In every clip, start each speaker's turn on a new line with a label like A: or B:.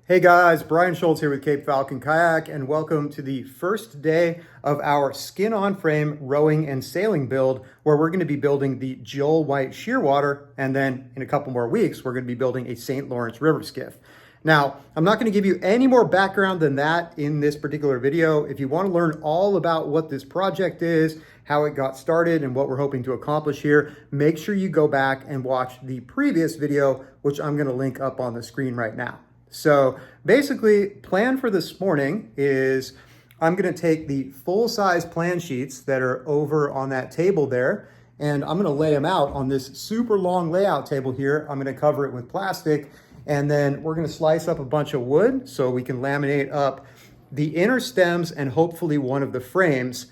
A: Hey guys, Brian Schultz here with Cape Falcon Kayak, and welcome to the first day of our skin-on frame rowing and sailing build, where we're going to be building the Joel White Shearwater, and then in a couple more weeks, we're going to be building a St. Lawrence River skiff. Now, I'm not going to give you any more background than that in this particular video. If you want to learn all about what this project is, how it got started, and what we're hoping to accomplish here, make sure you go back and watch the previous video, which I'm going to link up on the screen right now. So basically, plan for this morning is I'm going to take the full-size plan sheets that are over on that table there, and I'm going to lay them out on this super long layout table here. I'm going to cover it with plastic, and then we're going to slice up a bunch of wood so we can laminate up the inner stems and hopefully one of the frames.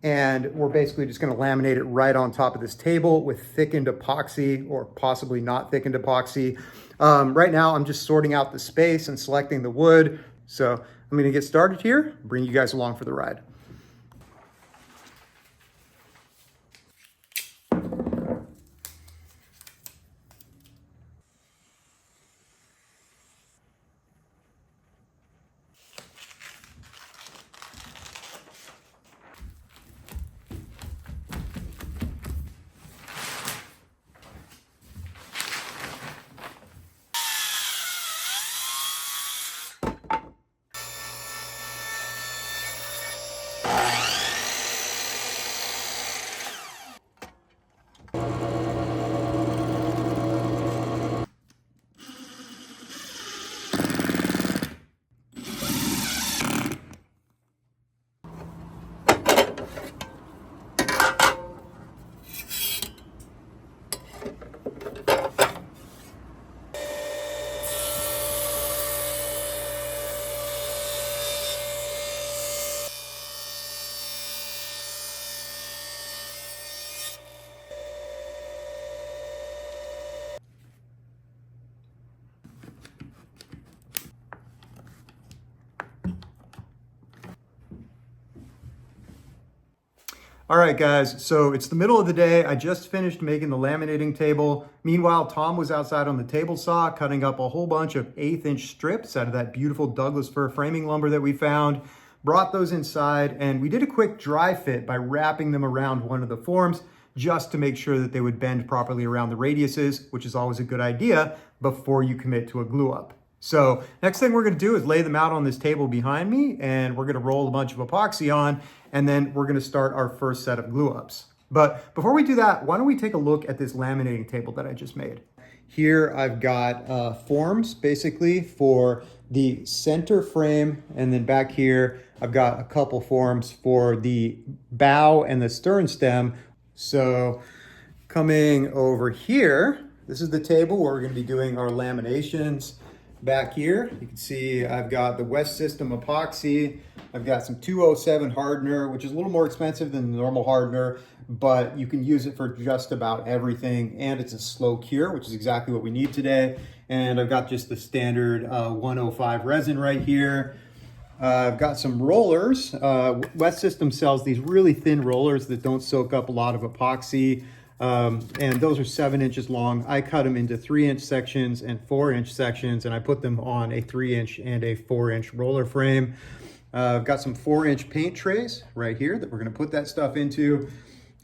A: And we're basically just going to laminate it right on top of this table with thickened epoxy, or possibly not thickened epoxy. Right now, I'm just sorting out the space and selecting the wood. So I'm going to get started here, bring you guys along for the ride. All right, guys, so it's the middle of the day. I just finished making the laminating table. Meanwhile, Tom was outside on the table saw cutting up a whole bunch of 1/8-inch strips out of that beautiful Douglas fir framing lumber that we found. Brought those inside, and we did a quick dry fit by wrapping them around one of the forms just to make sure that they would bend properly around the radiuses, which is always a good idea before you commit to a glue up. So next thing we're going to do is lay them out on this table behind me, and we're going to roll a bunch of epoxy on, and then we're going to start our first set of glue ups. But before we do that, why don't we take a look at this laminating table that I just made. Here I've got forms basically for the center frame, and then back here I've got a couple forms for the bow and the stern stem. So coming over here, this is the table where we're going to be doing our laminations. Back here, you can see I've got the West System epoxy. I've got some 207 hardener, which is a little more expensive than the normal hardener, but you can use it for just about everything. And it's a slow cure, which is exactly what we need today. And I've got just the standard 105 resin right here. I've got some rollers. West System sells these really thin rollers that don't soak up a lot of epoxy. And those are 7 inches long. I cut them into 3-inch sections and 4-inch sections, and I put them on a 3-inch and a 4-inch roller frame. I've got some 4-inch paint trays right here that we're going to put that stuff into.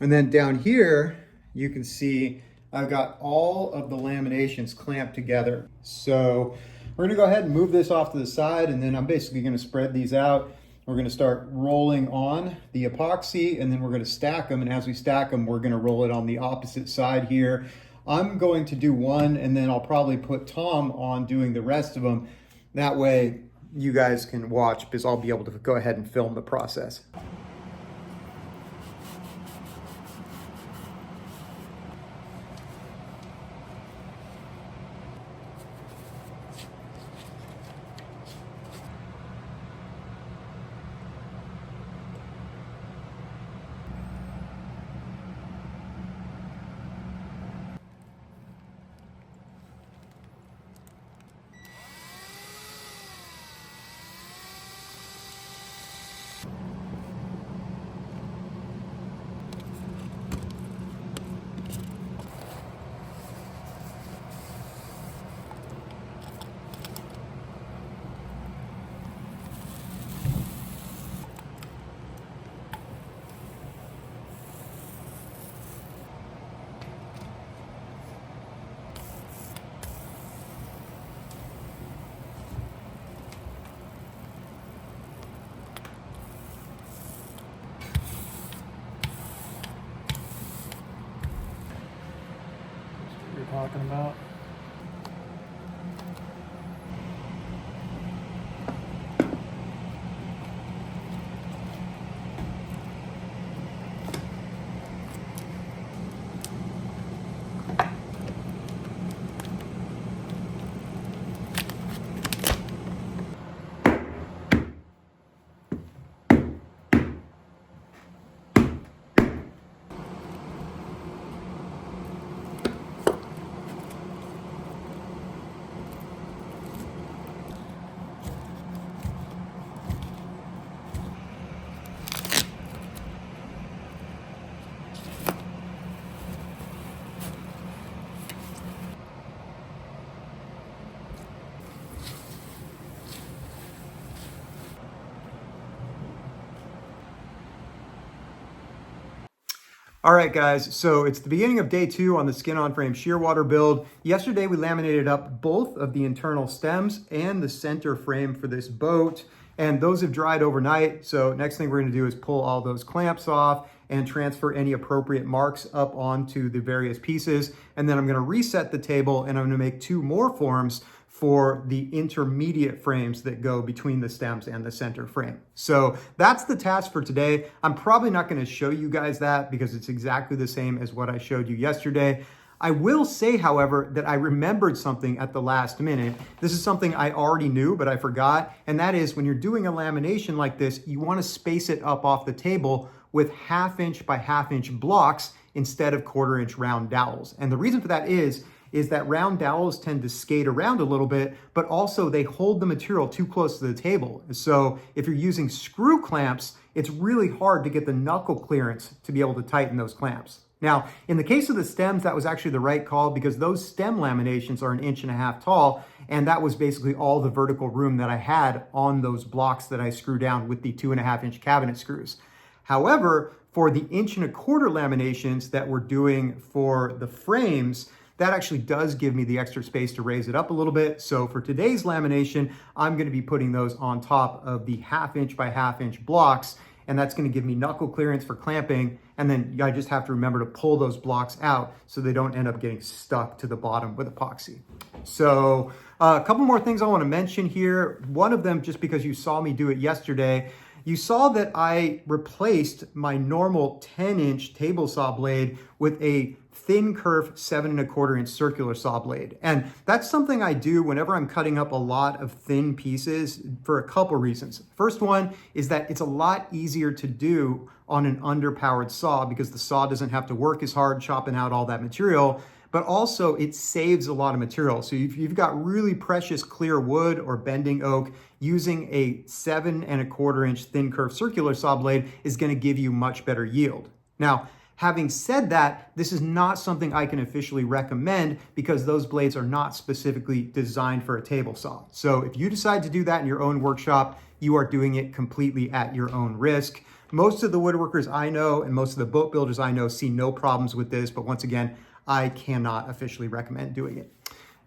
A: And then down here, you can see I've got all of the laminations clamped together. So we're going to go ahead and move this off to the side, and then I'm basically going to spread these out. We're going to start rolling on the epoxy, and then we're going to stack them. And as we stack them, we're going to roll it on the opposite side here. I'm going to do one, and then I'll probably put Tom on doing the rest of them. That way you guys can watch, because I'll be able to go ahead and film the process.
B: talking about.
A: All right, guys, so it's the beginning of day 2 on the skin-on-frame Shearwater build. Yesterday, we laminated up both of the internal stems and the center frame for this boat, and those have dried overnight. So next thing we're gonna do is pull all those clamps off and transfer any appropriate marks up onto the various pieces. And then I'm gonna reset the table, and I'm gonna make 2 more forms for the intermediate frames that go between the stems and the center frame. So that's the task for today. I'm probably not going to show you guys that because it's exactly the same as what I showed you yesterday. I will say, however, that I remembered something at the last minute. This is something I already knew, but I forgot. And that is when you're doing a lamination like this, you want to space it up off the table with 1/2 inch by 1/2 inch blocks instead of 1/4 inch round dowels. And the reason for that is that round dowels tend to skate around a little bit, but also they hold the material too close to the table. So if you're using screw clamps, it's really hard to get the knuckle clearance to be able to tighten those clamps. Now, in the case of the stems, that was actually the right call because those stem laminations are 1.5 inches tall, and that was basically all the vertical room that I had on those blocks that I screw down with the 2.5 inch cabinet screws. However, for the 1.25 inch laminations that we're doing for the frames, that actually does give me the extra space to raise it up a little bit. So for today's lamination, I'm gonna be putting those on top of the 1/2 inch by 1/2 inch blocks, and that's gonna give me knuckle clearance for clamping. And then I just have to remember to pull those blocks out so they don't end up getting stuck to the bottom with epoxy. So a couple more things I wanna mention here. One of them, just because you saw me do it yesterday, you saw that I replaced my normal 10-inch table saw blade with a thin kerf 7.25 inch circular saw blade. And that's something I do whenever I'm cutting up a lot of thin pieces for a couple reasons. First one is that it's a lot easier to do on an underpowered saw because the saw doesn't have to work as hard chopping out all that material, but also it saves a lot of material. So if you've got really precious clear wood or bending oak, using a 7.25 inch thin kerf circular saw blade is gonna give you much better yield. Now, having said that, this is not something I can officially recommend because those blades are not specifically designed for a table saw. So if you decide to do that in your own workshop, you are doing it completely at your own risk. Most of the woodworkers I know and most of the boat builders I know see no problems with this, but once again, I cannot officially recommend doing it.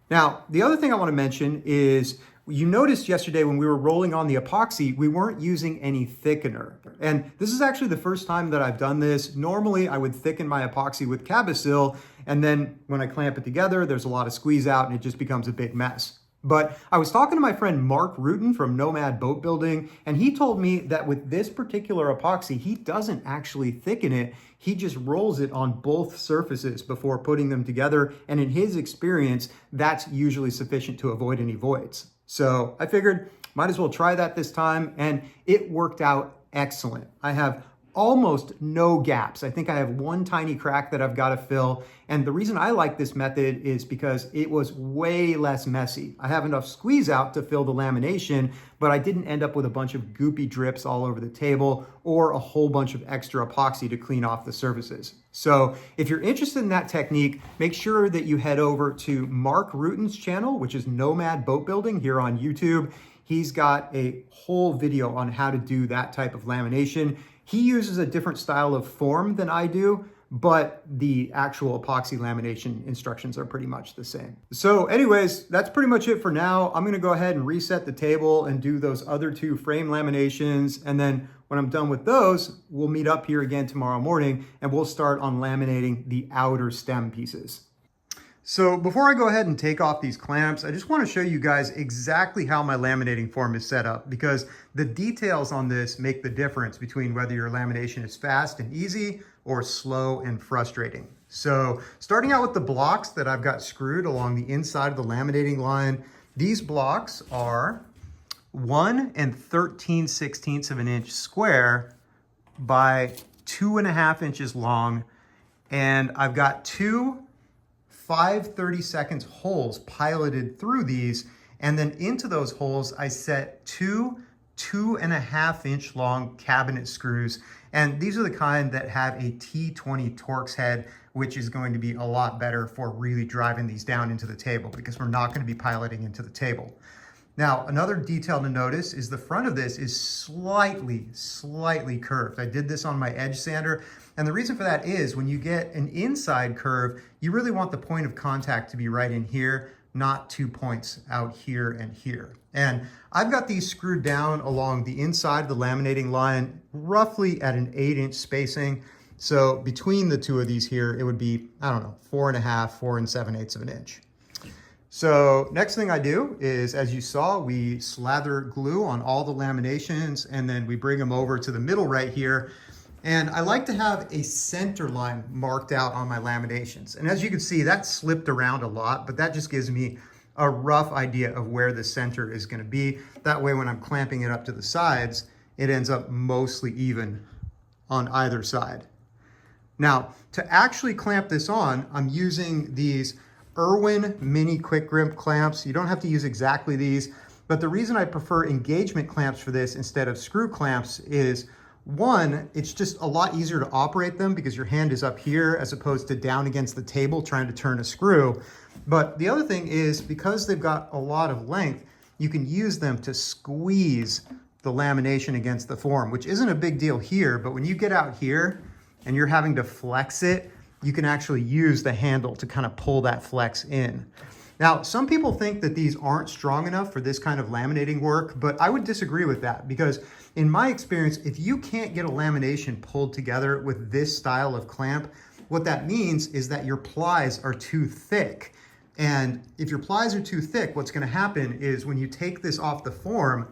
A: Now, the other thing I want to mention is you noticed yesterday when we were rolling on the epoxy, we weren't using any thickener. And this is actually the first time that I've done this. Normally, I would thicken my epoxy with Cabosil, and then when I clamp it together, there's a lot of squeeze out and it just becomes a big mess. But I was talking to my friend Mark Rutan from Nomad Boat Building, and he told me that with this particular epoxy, he doesn't actually thicken it. He just rolls it on both surfaces before putting them together. And in his experience, that's usually sufficient to avoid any voids. So I figured might as well try that this time, and it worked out excellent. I have almost no gaps. I think I have one tiny crack that I've got to fill. And the reason I like this method is because it was way less messy. I have enough squeeze out to fill the lamination, but I didn't end up with a bunch of goopy drips all over the table or a whole bunch of extra epoxy to clean off the surfaces. So if you're interested in that technique, make sure that you head over to Mark Rutan's channel, which is Nomad Boat Building here on YouTube. He's got a whole video on how to do that type of lamination. He uses a different style of form than I do, but the actual epoxy lamination instructions are pretty much the same. So anyways, that's pretty much it for now. I'm gonna go ahead and reset the table and do those other 2 frame laminations. And then when I'm done with those, we'll meet up here again tomorrow morning and we'll start on laminating the outer stem pieces. So before I go ahead and take off these clamps, I just want to show you guys exactly how my laminating form is set up, because the details on this make the difference between whether your lamination is fast and easy or slow and frustrating. So starting out with the blocks that I've got screwed along the inside of the laminating line, these blocks are 1 13/16 of an inch square by 2.5 inches long. And I've got two 5/32 holes piloted through these. And then into those holes, I set two 2.5 inch long cabinet screws. And these are the kind that have a T20 Torx head, which is going to be a lot better for really driving these down into the table, because we're not going to be piloting into the table. Now, another detail to notice is the front of this is slightly curved. I did this on my edge sander, and the reason for that is when you get an inside curve, you really want the point of contact to be right in here, not 2 points out here and here. And I've got these screwed down along the inside of the laminating line, roughly at an 8-inch spacing. So between the two of these here, it would be, I don't know, 4.5, 4 7/8 of an inch. So next thing I do is, as you saw, we slather glue on all the laminations, and then we bring them over to the middle right here. And I like to have a center line marked out on my laminations. And as you can see, that slipped around a lot, but that just gives me a rough idea of where the center is going to be. That way, when I'm clamping it up to the sides, it ends up mostly even on either side. Now, to actually clamp this on, I'm using these Irwin mini quick grip clamps. You don't have to use exactly these, but the reason I prefer engagement clamps for this instead of screw clamps is, one, it's just a lot easier to operate them because your hand is up here as opposed to down against the table trying to turn a screw. But the other thing is, because they've got a lot of length, you can use them to squeeze the lamination against the form, which isn't a big deal here, but when you get out here and you're having to flex it, you can actually use the handle to kind of pull that flex in. Now, some people think that these aren't strong enough for this kind of laminating work, but I would disagree with that, because in my experience, if you can't get a lamination pulled together with this style of clamp, what that means is that your plies are too thick. And if your plies are too thick, what's going to happen is when you take this off the form,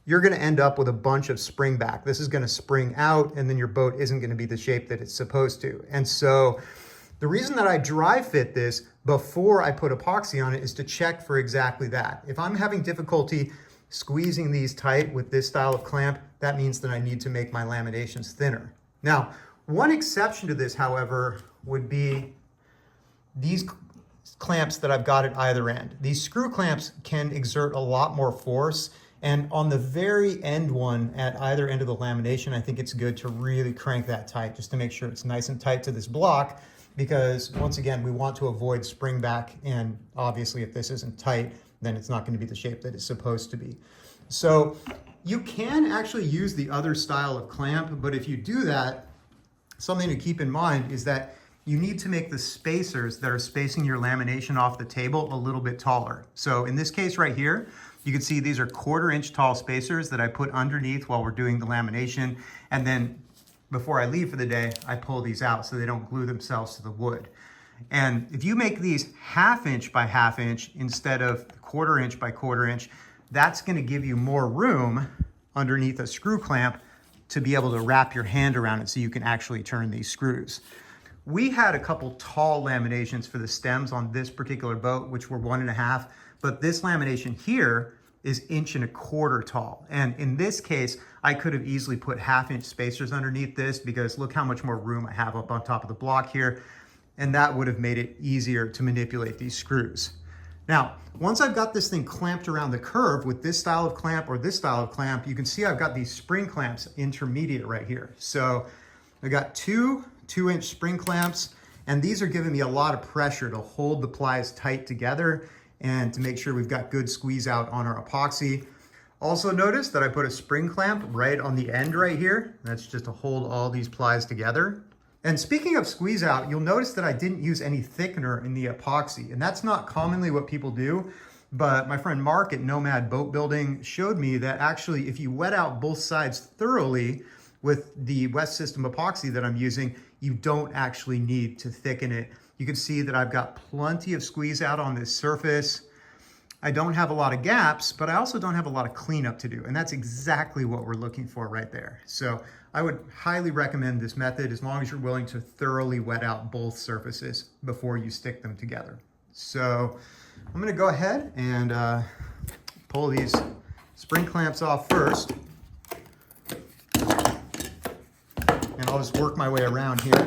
A: you're going to end up with a bunch of spring back. This is going to spring out, and then your boat isn't going to be the shape that it's supposed to. And so the reason that I dry fit this before I put epoxy on it is to check for exactly that. If I'm having difficulty squeezing these tight with this style of clamp, that means that I need to make my laminations thinner. Now, one exception to this, however, would be these clamps that I've got at either end. These screw clamps can exert a lot more force, and on the very end one at either end of the lamination, I think it's good to really crank that tight just to make sure it's nice and tight to this block, because once again, we want to avoid spring back, and obviously if this isn't tight, then it's not going to be the shape that it's supposed to be. So you can actually use the other style of clamp, but if you do that, something to keep in mind is that you need to make the spacers that are spacing your lamination off the table a little bit taller. So in this case right here, you can see these are 1/4 inch tall spacers that I put underneath while we're doing the lamination. And then before I leave for the day, I pull these out so they don't glue themselves to the wood. And if you make these 1/2 inch by 1/2 inch instead of 1/4 inch by 1/4 inch, that's going to give you more room underneath a screw clamp to be able to wrap your hand around it so you can actually turn these screws. We had a couple tall laminations for the stems on this particular boat, which were 1.5, but this lamination here is 1.25 inches tall. And in this case, I could have easily put 1/2 inch spacers underneath this, because look how much more room I have up on top of the block here. And that would have made it easier to manipulate these screws. Now, once I've got this thing clamped around the curve with this style of clamp or this style of clamp, you can see I've got these spring clamps intermediate right here. So I got two 2-inch spring clamps, and these are giving me a lot of pressure to hold the plies tight together and to make sure we've got good squeeze out on our epoxy. Also notice that I put a spring clamp right on the end right here. That's just to hold all these plies together. And speaking of squeeze out, you'll notice that I didn't use any thickener in the epoxy, and that's not commonly what people do. But my friend Mark at Nomad Boat Building showed me that actually if you wet out both sides thoroughly with the West System epoxy that I'm using, you don't actually need to thicken it You can see that I've got plenty of squeeze out on this surface. I don't have a lot of gaps, but I also don't have a lot of cleanup to do. And that's exactly what we're looking for right there. So I would highly recommend this method as long as you're willing to thoroughly wet out both surfaces before you stick them together. So I'm gonna go ahead and pull these spring clamps off first. And I'll just work my way around here.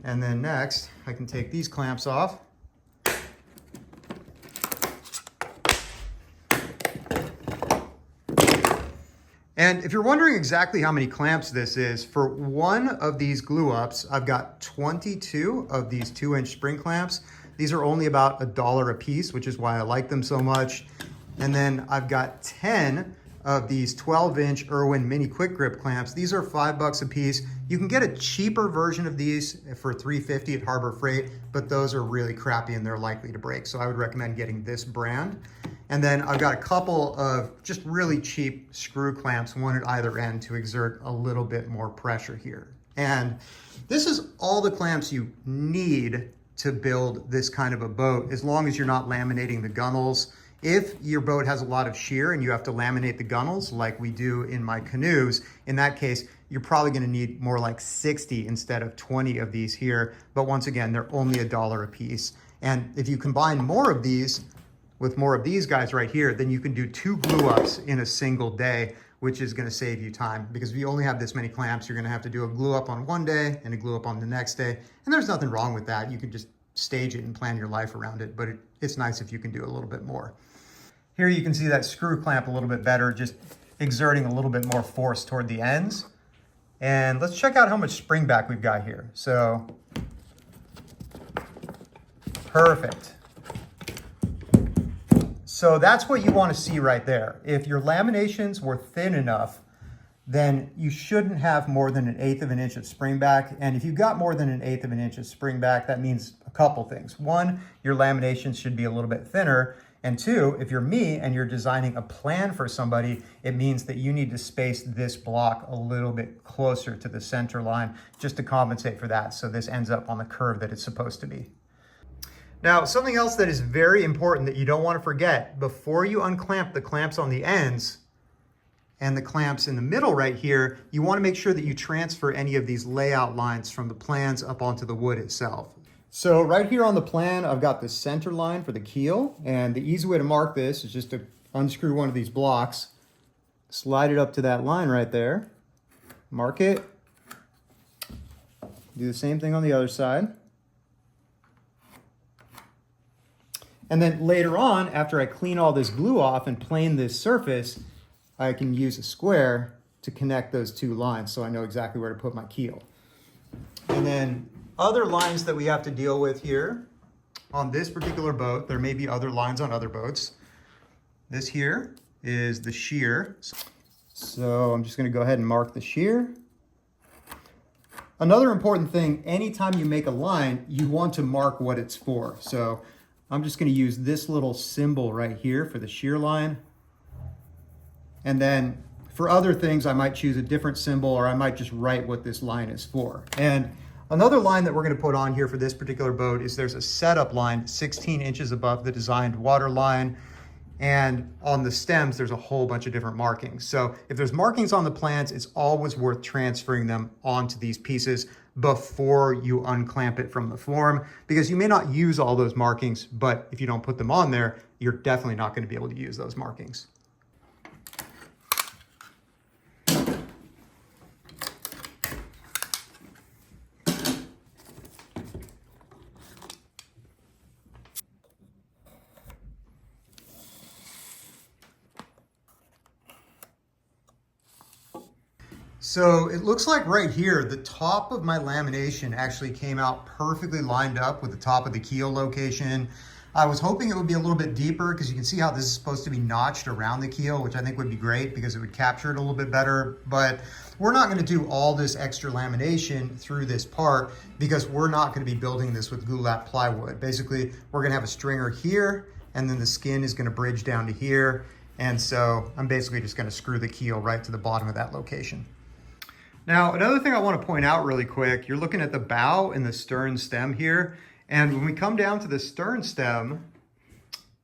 A: And then next, I can take these clamps off. And if you're wondering exactly how many clamps this is, for one of these glue ups, I've got 22 of these 2-inch spring clamps. These are only about $1 a piece, which is why I like them so much. And then I've got 10 of these 12-inch Irwin mini quick grip clamps. These are $5 a piece. You can get a cheaper version of these for $3.50 at Harbor Freight, but those are really crappy and they're likely to break. So I would recommend getting this brand. And then I've got a couple of just really cheap screw clamps, one at either end to exert a little bit more pressure here. And this is all the clamps you need to build this kind of a boat, as long as you're not laminating the gunnels. If your boat has a lot of shear and you have to laminate the gunnels like we do in my canoes, in that case, you're probably gonna need more like 60 instead of 20 of these here. But once again, they're only $1 a piece. And if you combine more of these with more of these guys right here, then you can do 2 glue ups in a single day, which is gonna save you time. Because if you only have this many clamps, you're gonna have to do a glue up on one day and a glue up on the next day. And there's nothing wrong with that. You can just stage it and plan your life around it, but it's nice if you can do a little bit more. Here you can see that screw clamp a little bit better, just exerting a little bit more force toward the ends. And let's check out how much spring back we've got here. So, perfect. So that's what you want to see right there. If your laminations were thin enough, then you shouldn't have more than 1/8 of an inch of spring back. And if you've got more than 1/8 of an inch of spring back, that means a couple things. One, your laminations should be a little bit thinner. And two, if you're me and you're designing a plan for somebody, it means that you need to space this block a little bit closer to the center line just to compensate for that. So this ends up on the curve that it's supposed to be. Now, something else that is very important that you don't want to forget, before you unclamp the clamps on the ends and the clamps in the middle right here, you want to make sure that you transfer any of these layout lines from the plans up onto the wood itself. So right here on the plan, I've got the center line for the keel, and the easy way to mark this is just to unscrew one of these blocks, slide it up to that line right there, mark it, do the same thing on the other side. And then later on, after I clean all this glue off and plane this surface, I can use a square to connect those 2 lines so I know exactly where to put my keel. And then other lines that we have to deal with here on this particular boat, there may be other lines on other boats. This here is the shear. So I'm just gonna go ahead and mark the shear. Another important thing, anytime you make a line, you want to mark what it's for. So I'm just gonna use this little symbol right here for the shear line. And then for other things, I might choose a different symbol, or I might just write what this line is for. And another line that we're gonna put on here for this particular boat is there's a setup line 16 inches above the designed water line. And on the stems, there's a whole bunch of different markings. So if there's markings on the plans, it's always worth transferring them onto these pieces before you unclamp it from the form, because you may not use all those markings, but if you don't put them on there, you're definitely not going to be able to use those markings. So it looks like right here, the top of my lamination actually came out perfectly lined up with the top of the keel location. I was hoping it would be a little bit deeper because you can see how this is supposed to be notched around the keel, which I think would be great because it would capture it a little bit better. But we're not going to do all this extra lamination through this part because we're not going to be building this with glulat plywood. Basically, we're going to have a stringer here, and then the skin is going to bridge down to here. And so I'm basically just going to screw the keel right to the bottom of that location. Now, another thing I want to point out really quick, you're looking at the bow and the stern stem here. And when we come down to the stern stem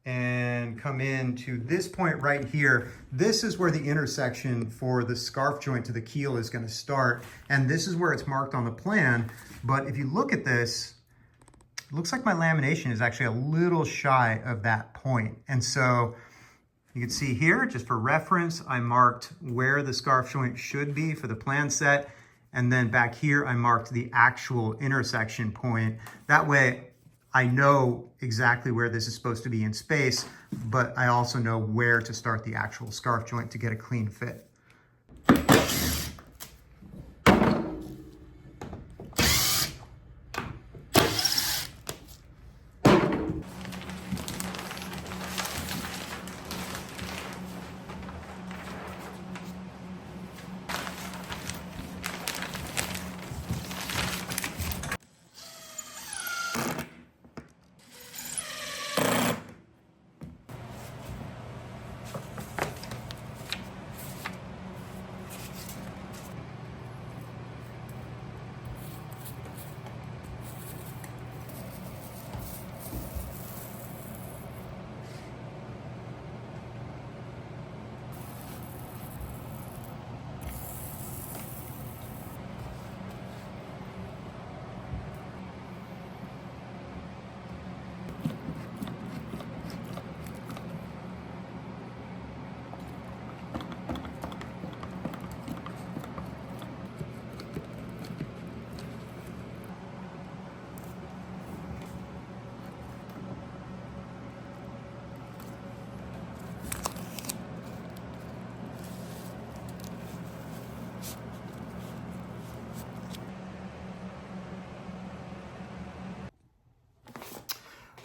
A: and come in to this point right here, this is where the intersection for the scarf joint to the keel is going to start. And this is where it's marked on the plan. But if you look at this, it looks like my lamination is actually a little shy of that point. And so you can see here, just for reference, I marked where the scarf joint should be for the plan set. And then back here, I marked the actual intersection point. That way, I know exactly where this is supposed to be in space, but I also know where to start the actual scarf joint to get a clean fit.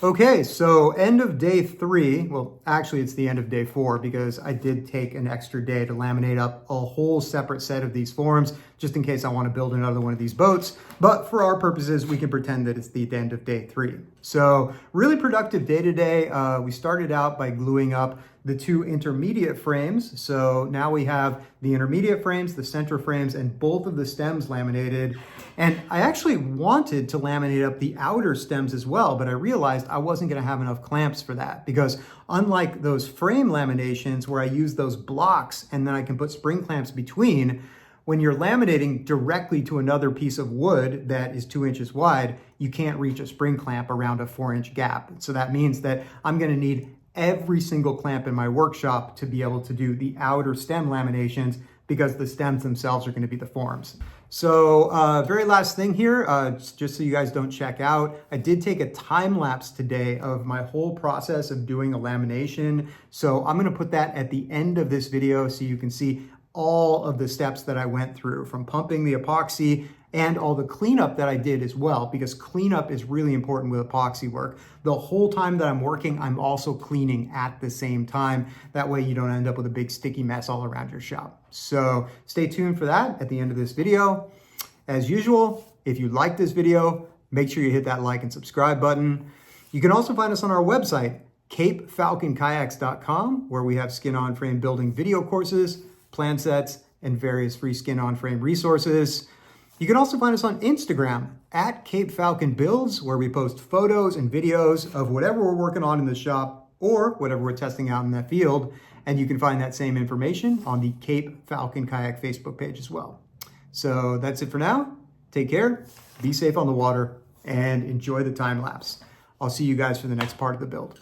A: Okay, so end of day 3, well, actually it's the end of day 4 because I did take an extra day to laminate up a whole separate set of these forms just in case I want to build another one of these boats. But for our purposes, we can pretend that it's the end of day 3. So really productive day today. We started out by gluing up the 2 intermediate frames. So now we have the intermediate frames, the center frames, and both of the stems laminated. And I actually wanted to laminate up the outer stems as well, but I realized I wasn't going to have enough clamps for that because unlike those frame laminations where I use those blocks and then I can put spring clamps between, when you're laminating directly to another piece of wood that is 2 inches wide, you can't reach a spring clamp around a 4-inch gap. So that means that I'm going to need every single clamp in my workshop to be able to do the outer stem laminations because the stems themselves are going to be the forms. So very last thing here, just so you guys don't check out, I did take a time lapse today of my whole process of doing a lamination. So I'm going to put that at the end of this video so you can see all of the steps that I went through, from pumping the epoxy and all the cleanup that I did as well, because cleanup is really important with epoxy work. The whole time that I'm working, I'm also cleaning at the same time. That way you don't end up with a big sticky mess all around your shop. So stay tuned for that at the end of this video. As usual, if you like this video, make sure you hit that like and subscribe button. You can also find us on our website, capefalconkayaks.com, where we have skin-on-frame building video courses, plan sets, and various free skin-on-frame resources. You can also find us on Instagram at Cape Falcon Builds, where we post photos and videos of whatever we're working on in the shop or whatever we're testing out in that field. And you can find that same information on the Cape Falcon Kayak Facebook page as well. So that's it for now. Take care, be safe on the water, and enjoy the time lapse. I'll see you guys for the next part of the build.